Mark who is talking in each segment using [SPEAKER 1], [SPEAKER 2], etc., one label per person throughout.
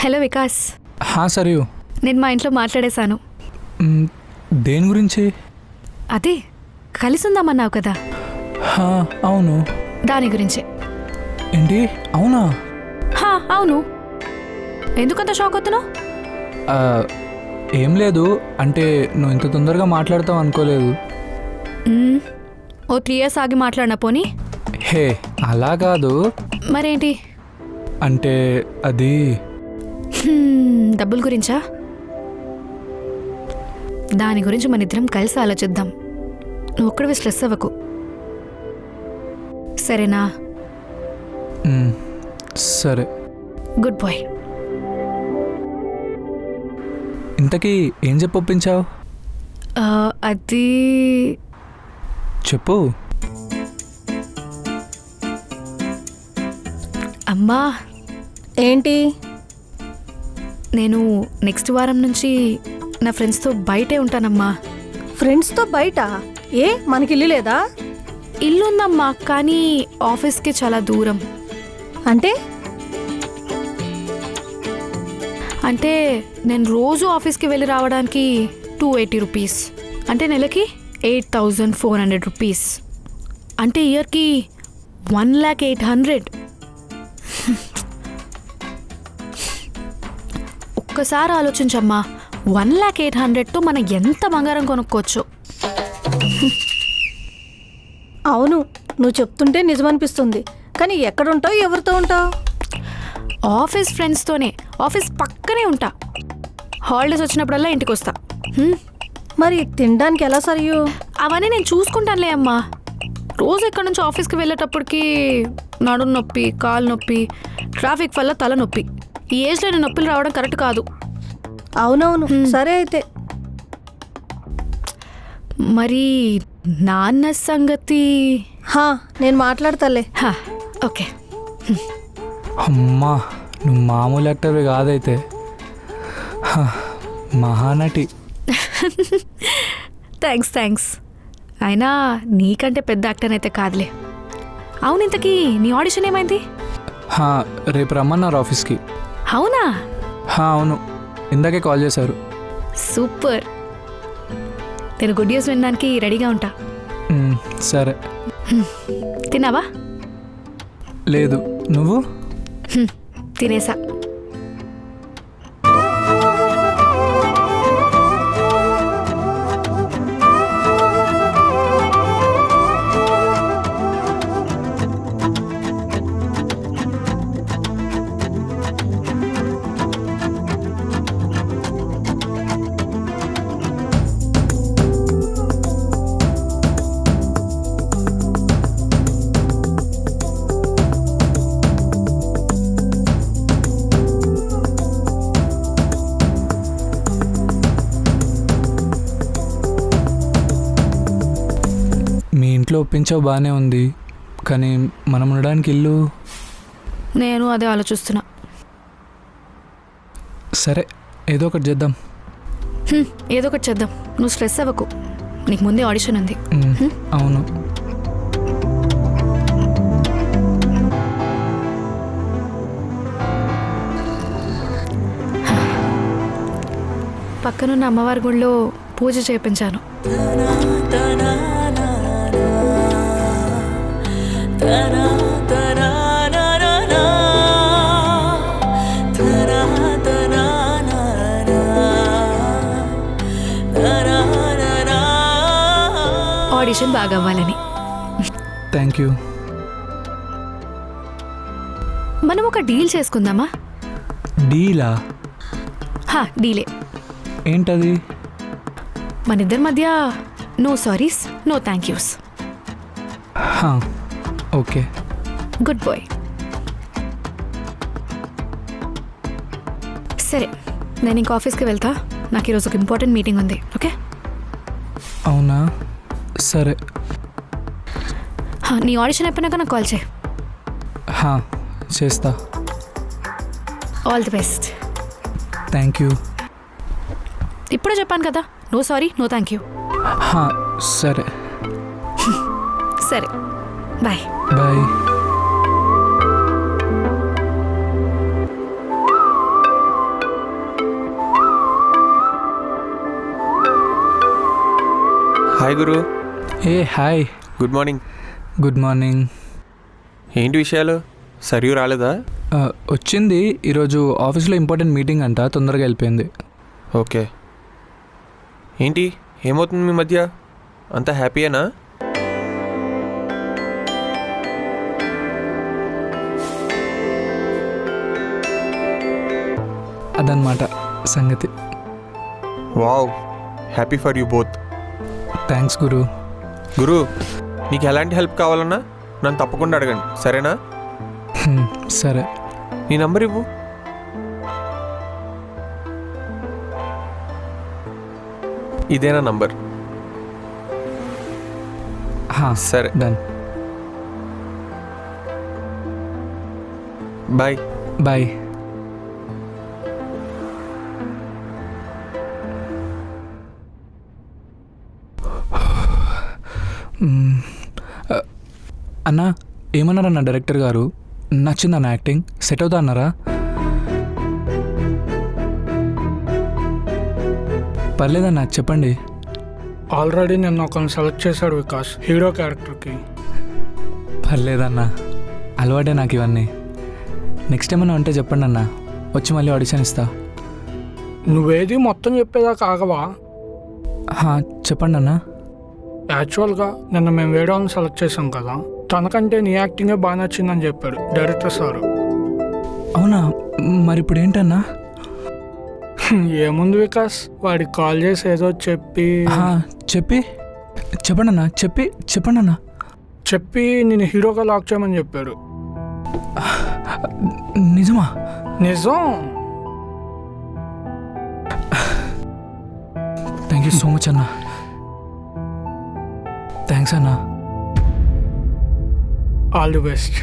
[SPEAKER 1] Hello Vikas,
[SPEAKER 2] Sarayu.
[SPEAKER 1] నేను మా ఇంట్లో మాట్లాడేశాను.
[SPEAKER 2] దేని గురించి?
[SPEAKER 1] అదే కలిసి ఉందామన్నావు కదా,
[SPEAKER 2] అవును.
[SPEAKER 1] దాని గురించే.
[SPEAKER 2] ఏంటి? అవునా?
[SPEAKER 1] అవును. ఎందుకంత షాక్ అవుతున్నావు?
[SPEAKER 2] ఏం లేదు, అంటే నువ్వు ఇంత తొందరగా మాట్లాడతావు అనుకోలేదు.
[SPEAKER 1] ఓ 3 years ఆగి మాట్లాడినా పోనీ.
[SPEAKER 2] హే, అలా కాదు.
[SPEAKER 1] మరేంటి?
[SPEAKER 2] అంటే అది
[SPEAKER 1] డబ్బుల గురించా? దాని గురించి మన ఇద్దరం కలిసి ఆలోచిద్దాం. నువ్వు ఒక్కడివి స్ట్రెస్ అవ్వకు, సరేనా?
[SPEAKER 2] సరే.
[SPEAKER 1] Goodbye.
[SPEAKER 2] ఇంతకీ ఏం చెప్పి ఒప్పించావు?
[SPEAKER 1] అది
[SPEAKER 2] చెప్పు.
[SPEAKER 1] అమ్మా.
[SPEAKER 3] ఏంటి?
[SPEAKER 1] నేను నెక్స్ట్ వారం నుంచి నా ఫ్రెండ్స్తో బయటే ఉంటానమ్మా.
[SPEAKER 3] ఫ్రెండ్స్తో బయట? ఏ మనకి ఇల్లు లేదా?
[SPEAKER 1] ఇల్లు ఉందమ్మా, కానీ ఆఫీస్కి చాలా దూరం.
[SPEAKER 3] అంటే
[SPEAKER 1] అంటే నేను రోజు ఆఫీస్కి వెళ్ళి రావడానికి 280 రూపీస్, అంటే నెలకి 8400 రూపీస్, అంటే ఇయర్కి 1,08,000. ఒక్కసారి ఆలోచించమ్మా, 1,08,000తో మనం ఎంత బంగారం కొనుక్కోవచ్చు.
[SPEAKER 3] అవును, నువ్వు చెప్తుంటే నిజమనిపిస్తుంది. కానీ ఎక్కడుంటావు, ఎవరితో ఉంటావు?
[SPEAKER 1] ఆఫీస్ ఫ్రెండ్స్తోనే. ఆఫీస్ పక్కనే ఉంటా. హాలిడేస్ వచ్చినప్పుడల్లా ఇంటికి వస్తా.
[SPEAKER 3] మరి తినడానికి ఎలా సరియు?
[SPEAKER 1] అవన్నీ నేను చూసుకుంటానులే అమ్మా. రోజు ఇక్కడ నుంచి ఆఫీస్కి వెళ్ళేటప్పటికి నడుము నొప్పి, కాలు నొప్పి, ట్రాఫిక్ వల్ల తల నొప్పి. ఈ ఏజ్లో నేను నొప్పులు రావడం కరెక్ట్ కాదు.
[SPEAKER 3] అవునవును, సరే అయితే.
[SPEAKER 1] మరి నాన్న సంగతి?
[SPEAKER 3] నేను మాట్లాడతాలే.
[SPEAKER 1] ఓకే.
[SPEAKER 2] అమ్మా, నువ్వు మామూలు యాక్టర్వి కాదైతే, మహానటి.
[SPEAKER 1] థ్యాంక్స్. అయినా నీకంటే పెద్ద యాక్టర్ అయితే కాదులే. అవును, ఇంతకీ నీ ఆడిషన్ ఏమైంది?
[SPEAKER 2] రేపు రమ్మన్నారు ఆఫీస్కి.
[SPEAKER 1] అవునా?
[SPEAKER 2] అవును, ఇందాకే కాల్ చేశారు.
[SPEAKER 1] సూపర్. నేను గుడ్ న్యూస్ వినడానికి రెడీగా ఉంటా.
[SPEAKER 2] సరే.
[SPEAKER 1] తిన్నావా?
[SPEAKER 2] లేదు, నువ్వు?
[SPEAKER 1] తినేసా.
[SPEAKER 2] మీ ఇంట్లో ఒప్పించావు, బాగానే ఉంది, కానీ మనం ఉండడానికి ఇల్లు?
[SPEAKER 1] నేను అదే ఆలోచిస్తున్నా.
[SPEAKER 2] సరే, ఏదో ఒకటి చేద్దాం.
[SPEAKER 1] ఏదో ఒకటి చేద్దాం. నువ్వు స్ట్రెస్ అవ్వకు, నీకు ముందే ఆడిషన్ ఉంది.
[SPEAKER 2] అవును.
[SPEAKER 1] పక్కనున్న అమ్మవారి గుడిలో పూజ చేయించాను. ఆడిషన్ బాగా అవ్వాలని.
[SPEAKER 2] Thank you.
[SPEAKER 1] మనం ఒక డీల్ చేసుకుందామా?
[SPEAKER 2] డీలా?
[SPEAKER 1] డీలే.
[SPEAKER 2] ఏంటది?
[SPEAKER 1] మన ఇద్దరి మధ్య no sorries, no thank yous.
[SPEAKER 2] Okay.
[SPEAKER 1] Goodbye. సరే, నేను ఇంక ఆఫీస్కి వెళ్తా. నాకు ఈరోజు ఒక ఇంపార్టెంట్ మీటింగ్ ఉంది. ఓకే?
[SPEAKER 2] అవునా? సరే.
[SPEAKER 1] నీ ఆడిషన్ అయిపోయినాక నాకు కాల్ చేయి.
[SPEAKER 2] చేస్తా.
[SPEAKER 1] All the best.
[SPEAKER 2] Thank you.
[SPEAKER 1] ఇప్పుడే చెప్పాను కదా, no sorry, no thank you.
[SPEAKER 2] సరే.
[SPEAKER 1] సరే, బాయ్.
[SPEAKER 2] బాయ్.
[SPEAKER 4] హాయ్ గురు.
[SPEAKER 2] ఏ hi.
[SPEAKER 4] Good morning.
[SPEAKER 2] Good morning.
[SPEAKER 4] ఏంటి విషయాలు? సరియు రాలేదా?
[SPEAKER 2] వచ్చింది. ఈరోజు ఆఫీస్లో ఇంపార్టెంట్ మీటింగ్ అంట, తొందరగా వెళ్ళిపోయింది.
[SPEAKER 4] ఓకే. ఏంటి ఏమవుతుంది మీ మధ్య? అంతా హ్యాపీయేనా?
[SPEAKER 2] అదనమాట సంగతి.
[SPEAKER 4] Wow, happy for you both.
[SPEAKER 2] Thanks గురు.
[SPEAKER 4] గురు, నీకు ఎలాంటి హెల్ప్ కావాలన్నా నన్ను తప్పకుండా అడగండి, సరేనా?
[SPEAKER 2] సరే.
[SPEAKER 4] నీ నంబర్ ఇవ్వు. ఇదేనా నంబర్? సరే,
[SPEAKER 2] డన్.
[SPEAKER 4] బాయ్.
[SPEAKER 2] బాయ్. అన్నా, ఏమన్నారన్న డైరెక్టర్ గారు? నచ్చిందన్న యాక్టింగ్? సెట్ అవుతా అన్నారా? పర్లేదన్నా, చెప్పండి.
[SPEAKER 5] ఆల్రెడీ నిన్న ఒకరిని సెలెక్ట్ చేశాడు వికాస్, హీరో క్యారెక్టర్కి.
[SPEAKER 2] పర్లేదన్నా, అలవాటే నాకు ఇవన్నీ. నెక్స్ట్ ఏమన్నా ఉంటే చెప్పండి అన్న, వచ్చి మళ్ళీ ఆడిషన్ ఇస్తా.
[SPEAKER 5] నువ్వేది మొత్తం చెప్పేదాకా ఆగవా?
[SPEAKER 2] చెప్పండి అన్న.
[SPEAKER 5] యాక్చువల్గా నిన్న మేము వేరేవాళ్ళని సెలెక్ట్ చేసాం కదా, తనకంటే నీ యాక్టింగే బాగా నచ్చిందని చెప్పాడు డైరెక్టర్ సారు.
[SPEAKER 2] అవునా? మరి ఇప్పుడు ఏంటన్నా?
[SPEAKER 5] ఏముంది వికాస్, వాడికి కాల్ చేసి ఏదో
[SPEAKER 2] చెప్పండి అన్న. చెప్పండి అన్న.
[SPEAKER 5] చెప్పి నేను హీరోగా లాక్ చేయమని చెప్పాడు.
[SPEAKER 2] నిజమా?
[SPEAKER 5] నిజం.
[SPEAKER 2] థ్యాంక్ యూ సో మచ్ అన్న. థ్యాంక్స్ అన్న.
[SPEAKER 5] All the best.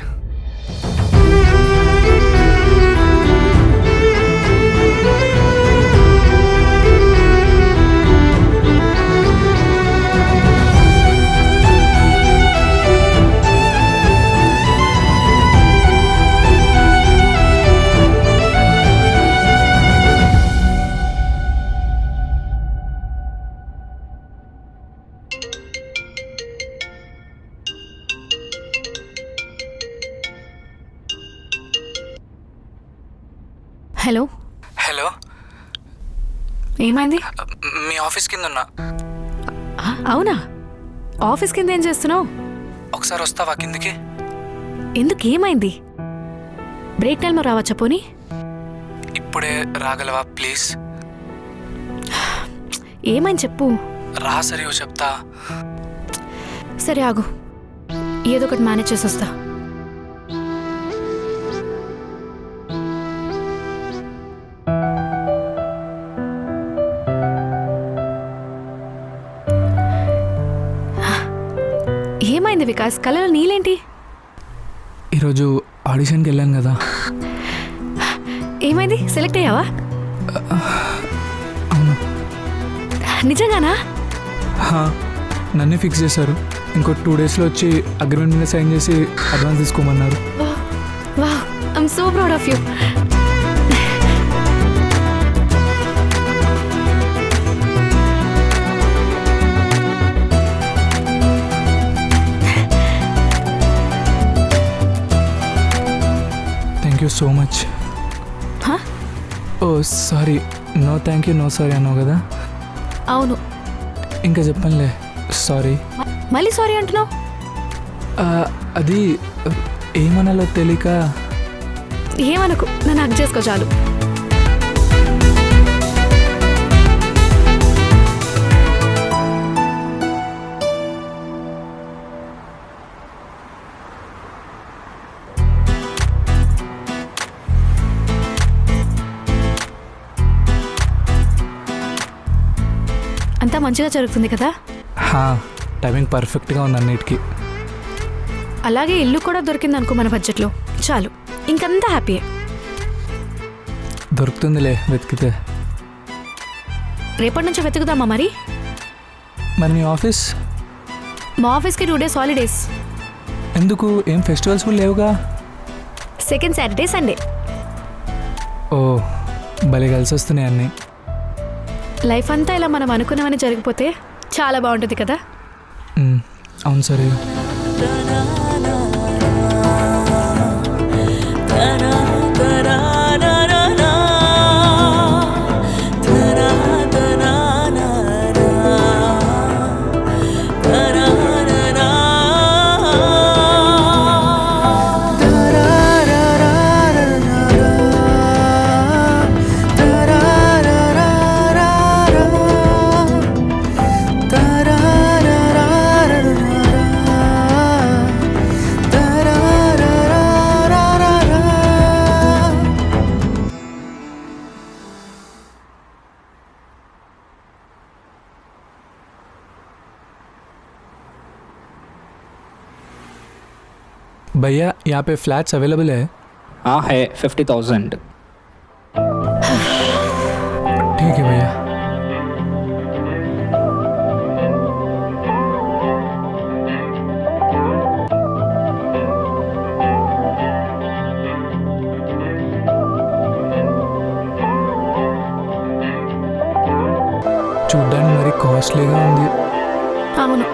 [SPEAKER 1] Hello.
[SPEAKER 2] Hello,
[SPEAKER 1] ఏమైంది?
[SPEAKER 2] మీ ఆఫీస్ కింద ఉన్నా.
[SPEAKER 1] అవునా? ఆఫీస్ కింద ఏం చేస్తున్నావు?
[SPEAKER 2] ఒకసారి వస్తావా కిందికి?
[SPEAKER 1] ఎందుకు, ఏమైంది? బ్రేక్ టైంలో రావచ్చా పోనీ?
[SPEAKER 2] ఇప్పుడే రాగలవా ప్లీజ్?
[SPEAKER 1] ఏమైంది చెప్పు.
[SPEAKER 2] రా, సరే చెప్తా.
[SPEAKER 1] సరే ఆగు, ఏదో ఒకటి మేనేజ్ చేసి వస్తా. ఏమైంది వికాస్, కళ్ళలో నీళ్ళేంటి?
[SPEAKER 2] ఈరోజు ఆడిషన్కి వెళ్ళాను కదా.
[SPEAKER 1] ఏమైంది, సెలెక్ట్ అయ్యావా?
[SPEAKER 2] అవును.
[SPEAKER 1] నిజంగానా?
[SPEAKER 2] నన్నే ఫిక్స్ చేశారు. ఇంకో 2 డేస్లో వచ్చి అగ్రిమెంట్ మీద సైన్ చేసి అడ్వాన్స్ తీసుకోమన్నారు.
[SPEAKER 1] Wow, I'm so proud of you.
[SPEAKER 2] Thank you so much. Oh sorry, no thank you, no sorry అన్నావు కదా?
[SPEAKER 1] అవును.
[SPEAKER 2] ఇంకా చెప్పనులే, సారీ.
[SPEAKER 1] మళ్ళీ సారీ అంటున్నావు?
[SPEAKER 2] అది ఏమనాలో తెలియక.
[SPEAKER 1] ఏమనుకు, నన్ను హక్ చేసుకో చాలు. అంతా మంచిగా జరుగుతుంది కదా?
[SPEAKER 2] టైమింగ్ పర్ఫెక్ట్గా ఉంది అన్నిటికీ.
[SPEAKER 1] అలాగే ఇల్లు కూడా దొరికింది అనుకో మన బడ్జెట్లో, చాలు, ఇంకంతా హ్యాపీయే.
[SPEAKER 2] దొరుకుతుందిలే వెతికితే.
[SPEAKER 1] రేపటి నుంచి వెతుకుదామా మరి?
[SPEAKER 2] మరి మీ ఆఫీస్?
[SPEAKER 1] మా ఆఫీస్కి 2 days హాలిడేస్.
[SPEAKER 2] ఎందుకు? ఏం ఫెస్టివల్స్ కూడా లేవుగా?
[SPEAKER 1] Second Saturday, Sunday.
[SPEAKER 2] ఓ, భలే కలిసి వస్తున్నాయి అన్నీ.
[SPEAKER 1] లైఫ్ అంతా ఇలా మనం అనుకున్నవని జరిగిపోతే చాలా బాగుంటుంది కదా.
[SPEAKER 2] అవును సరే. भैया यहाँ पे फ्लैट्स अवेलेबल है?
[SPEAKER 6] हाँ है 50,000।
[SPEAKER 2] ठीक है भैया. చూడ్డానికి మరి కాస్ట్లీగా ఉంది.
[SPEAKER 1] అవును,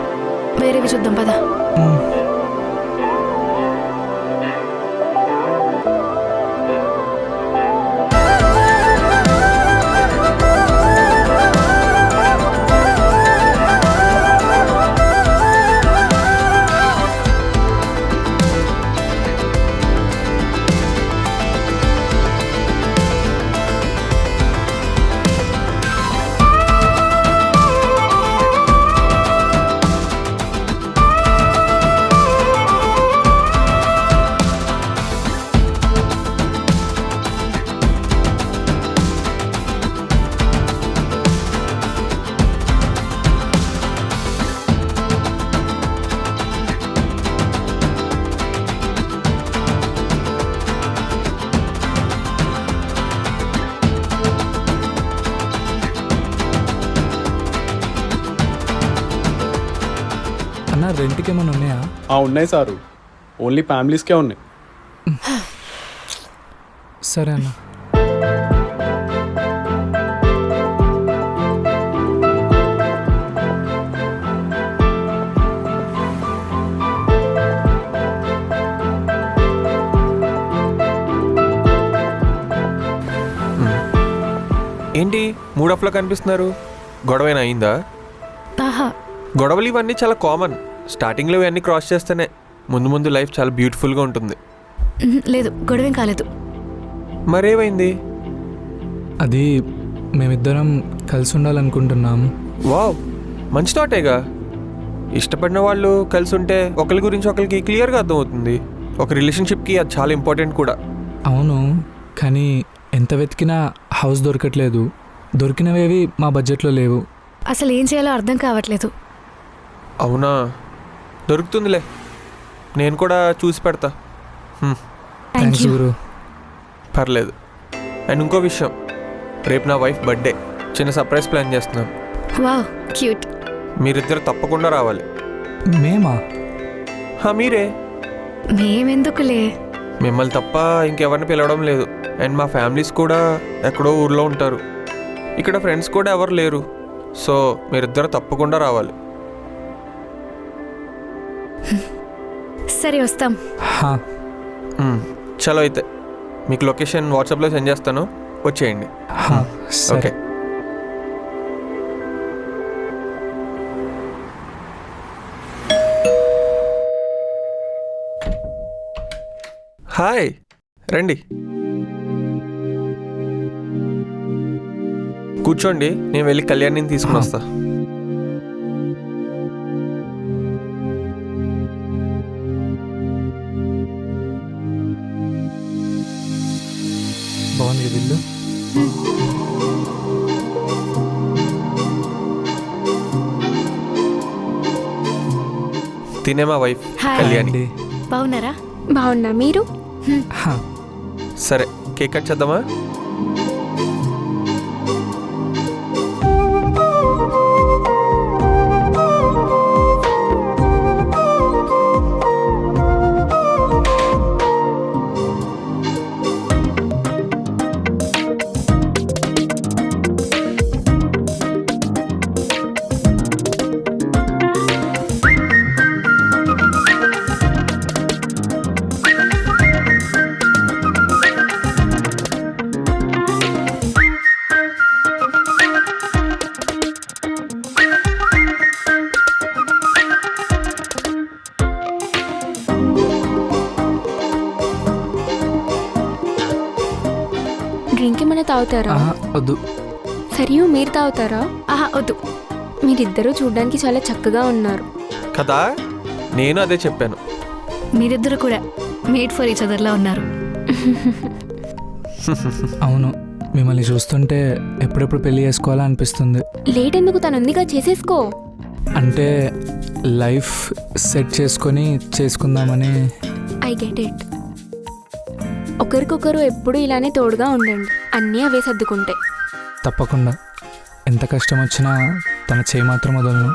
[SPEAKER 1] వేరేవి చూద్దాం పదా.
[SPEAKER 2] అన్న రెంట్కి ఏమైనా ఉన్నాయా?
[SPEAKER 7] ఉన్నాయి సారు, ఓన్లీ ఫ్యామిలీస్కే ఉన్నాయి.
[SPEAKER 2] సరే అన్న.
[SPEAKER 4] ఏంటి మూడ్ ఆఫ్లో కనిపిస్తున్నారు? గొడవైనా అయిందా?
[SPEAKER 1] ఆహా,
[SPEAKER 4] గొడవలు ఇవన్నీ చాలా కామన్. స్టార్టింగ్లో ఇవన్నీ క్రాస్ చేస్తేనే ముందు ముందు లైఫ్ చాలా బ్యూటిఫుల్గా ఉంటుంది.
[SPEAKER 1] లేదు, గొడవేం కాలేదు.
[SPEAKER 4] మరేమైంది?
[SPEAKER 2] అది మేమిద్దరం కలిసి ఉండాలనుకుంటున్నాం.
[SPEAKER 4] వావ్, మంచి థాటేగా. ఇష్టపడిన వాళ్ళు కలిసి ఉంటే ఒకరి గురించి ఒకరికి క్లియర్గా అర్థమవుతుంది. ఒక రిలేషన్షిప్కి అది చాలా ఇంపార్టెంట్ కూడా.
[SPEAKER 2] అవును, కానీ ఎంత వెతికినా హౌస్ దొరకట్లేదు. దొరికినవేవి మా బడ్జెట్లో లేవు.
[SPEAKER 1] అసలు ఏం చేయాలో అర్థం కావట్లేదు.
[SPEAKER 4] అవునా, దొరుకుతుందిలే, నేను కూడా చూసి పెడతా.
[SPEAKER 2] థ్యాంక్స్ గురు.
[SPEAKER 4] పర్లేదు. అండ్ ఇంకో విషయం, రేపు నా వైఫ్ బర్త్డే. చిన్న సర్ప్రైజ్ ప్లాన్ చేస్తున్నాను.
[SPEAKER 1] Wow, cute.
[SPEAKER 4] మీరిద్దరు తప్పకుండా రావాలి.
[SPEAKER 2] మేమా?
[SPEAKER 4] మీరే.
[SPEAKER 1] మేమెందుకులే.
[SPEAKER 4] మిమ్మల్ని తప్ప ఇంకెవరిని పిలవడం లేదు. అండ్ మా ఫ్యామిలీస్ కూడా ఎక్కడో ఊర్లో ఉంటారు. ఇక్కడ ఫ్రెండ్స్ కూడా ఎవరు లేరు. సో మీరిద్దరు తప్పకుండా రావాలి.
[SPEAKER 1] సరే, వస్తాం.
[SPEAKER 2] హా,
[SPEAKER 4] చలో అయితే మీకు లొకేషన్ వాట్సాప్లో సెండ్ చేస్తాను, వచ్చేయండి.
[SPEAKER 2] హా,
[SPEAKER 4] ఓకే.
[SPEAKER 2] సరే.
[SPEAKER 4] హాయ్, రండి కూర్చోండి. నేను వెళ్ళి కళ్యాణిని తీసుకుని వస్తా.
[SPEAKER 2] బాగుంది ఇల్లు.
[SPEAKER 4] తినే మా వైఫ్
[SPEAKER 1] హాయ్.
[SPEAKER 4] కళ్యాణి.
[SPEAKER 2] అండి.
[SPEAKER 1] బాగున్నారా?
[SPEAKER 3] బాగున్నా, మీరు?
[SPEAKER 2] హా,
[SPEAKER 4] సరే, కేక్ కట్ చేద్దామా?
[SPEAKER 8] తాగుతారా?
[SPEAKER 2] ఆహా, వద్దు.
[SPEAKER 8] సరియు మీరు తాగుతారా?
[SPEAKER 1] ఆహా వద్దు.
[SPEAKER 8] మీరిద్దరూ చూడడానికి చాలా చక్కగా ఉన్నారు.
[SPEAKER 4] కదా నేను అదే చెప్పాను.
[SPEAKER 1] మీరిద్దరు కూడా మేడ్ ఫర్ ఈచ్ అదర్లా ఉన్నారు.
[SPEAKER 2] అవును, మిమ్మల్ని చూస్తుంటే ఎప్పుడెప్పుడు పెళ్లి చేసుకోవాలా అనిపిస్తుంది.
[SPEAKER 8] లేట్ ఎందుకు, తను ఉందిగా, చేసేసుకో.
[SPEAKER 2] అంటే లైఫ్ సెట్ చేసుకొని చేసుకుందామని.
[SPEAKER 8] I get it. ఒకరికొకరు ఎప్పుడు ఇలానే తోడుగా ఉండండి, అన్నీ అవే సర్దుకుంటాయి.
[SPEAKER 2] తప్పకుండా. ఎంత కష్టం వచ్చినా తన చేయి మాత్రం వదలను.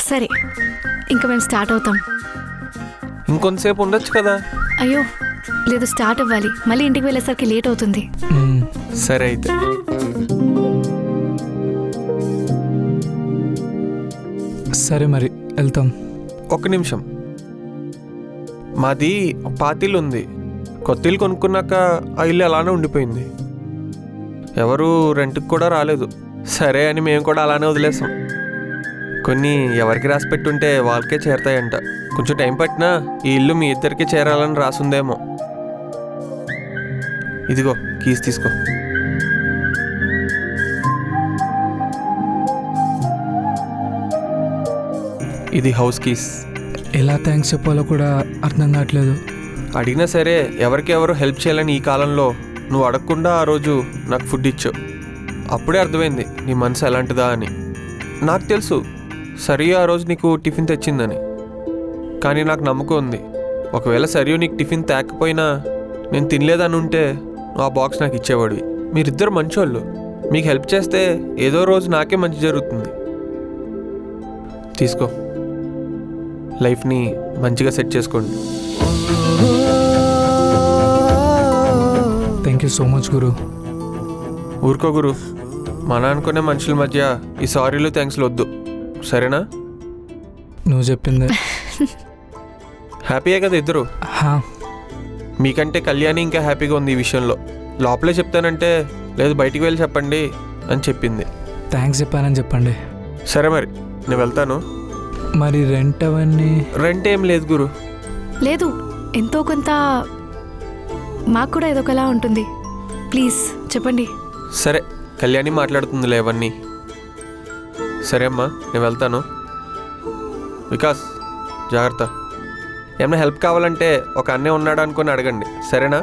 [SPEAKER 1] సరే, ఇంకా మేము స్టార్ట్ అవుతాం.
[SPEAKER 4] ఇంకొంతసేపు ఉండొచ్చు కదా.
[SPEAKER 1] అయ్యో లేదు, స్టార్ట్ అవ్వాలి. మళ్ళీ ఇంటికి వెళ్ళేసరికి లేట్ అవుతుంది.
[SPEAKER 2] మ్మ్.
[SPEAKER 4] సరే అయితే.
[SPEAKER 2] సరే మరి వెళ్తాం.
[SPEAKER 4] ఒక్క నిమిషం. మాది పాతిల్లు ఉంది. కొత్త ఇల్లు కొనుక్కున్నాక ఆ ఇల్లు అలానే ఉండిపోయింది. ఎవరు రెంట్కి కూడా రాలేదు. సరే అని మేము కూడా అలానే వదిలేసాం. కొన్ని ఎవరికి రాసి పెట్టుంటే వాళ్ళకే చేరతాయంట. కొంచెం టైం పట్టినా ఈ ఇల్లు మీ ఇద్దరికి చేరాలని రాసుందేమో. ఇదిగో కీస్ తీసుకో. ఇది హౌస్ కీస్.
[SPEAKER 2] ఎలా థ్యాంక్స్ చెప్పాలో కూడా అర్థం కావట్లేదు.
[SPEAKER 4] అడిగినా సరే ఎవరికెవరు హెల్ప్ చేయాలని ఈ కాలంలో నువ్వు అడగకుండా ఆ రోజు నాకు ఫుడ్ ఇచ్చావు. అప్పుడే అర్థమైంది నీ మనసు ఎలాంటిదా అని. నాకు తెలుసు సరియు ఆ రోజు నీకు టిఫిన్ తెచ్చిందని. కానీ నాకు నమ్మకం ఉంది, ఒకవేళ సరియు నీకు టిఫిన్ తేకపోయినా నేను తినలేదని ఉంటే ఆ బాక్స్ నాకు ఇచ్చేవాడివి. మీరిద్దరు మంచోళ్ళు. మీకు హెల్ప్ చేస్తే ఏదో రోజు నాకే మంచి జరుగుతుంది. తీసుకో, లైఫ్ని మంచిగా సెట్ చేసుకోండి.
[SPEAKER 2] థ్యాంక్ యూ సో మచ్ గురు.
[SPEAKER 4] ఊరుకో గురు, మన అనుకునే మనుషుల మధ్య ఈ సారీలు థ్యాంక్స్లు వద్దు, సరేనా?
[SPEAKER 2] నువ్వు చెప్పిందే.
[SPEAKER 4] హ్యాపీయే కదా ఇద్దరు?
[SPEAKER 2] హా,
[SPEAKER 4] మీకంటే కళ్యాణి ఇంకా హ్యాపీగా ఉంది ఈ విషయంలో. లోపలే చెప్తానంటే లేదు బయటికి వెళ్ళి చెప్పండి అని చెప్పింది.
[SPEAKER 2] థ్యాంక్స్ చెప్పానని చెప్పండి.
[SPEAKER 4] సరే మరి నేను వెళ్తాను.
[SPEAKER 2] మరి రెంట్ అవన్నీ?
[SPEAKER 4] రెంట్ ఏం లేదు గురు.
[SPEAKER 1] లేదు, ఎంతో కొంత మాకు కూడా ఏదొకలా ఉంటుంది. ప్లీజ్ చెప్పండి.
[SPEAKER 4] సరే, కళ్యాణి మాట్లాడుతుందిలే అవన్నీ. సరే అమ్మా నేను వెళ్తాను. వికాస్ జాగ్రత్త. ఏమైనా హెల్ప్ కావాలంటే ఒక అన్నయ్య ఉన్నాడు అనుకొని అడగండి, సరేనా?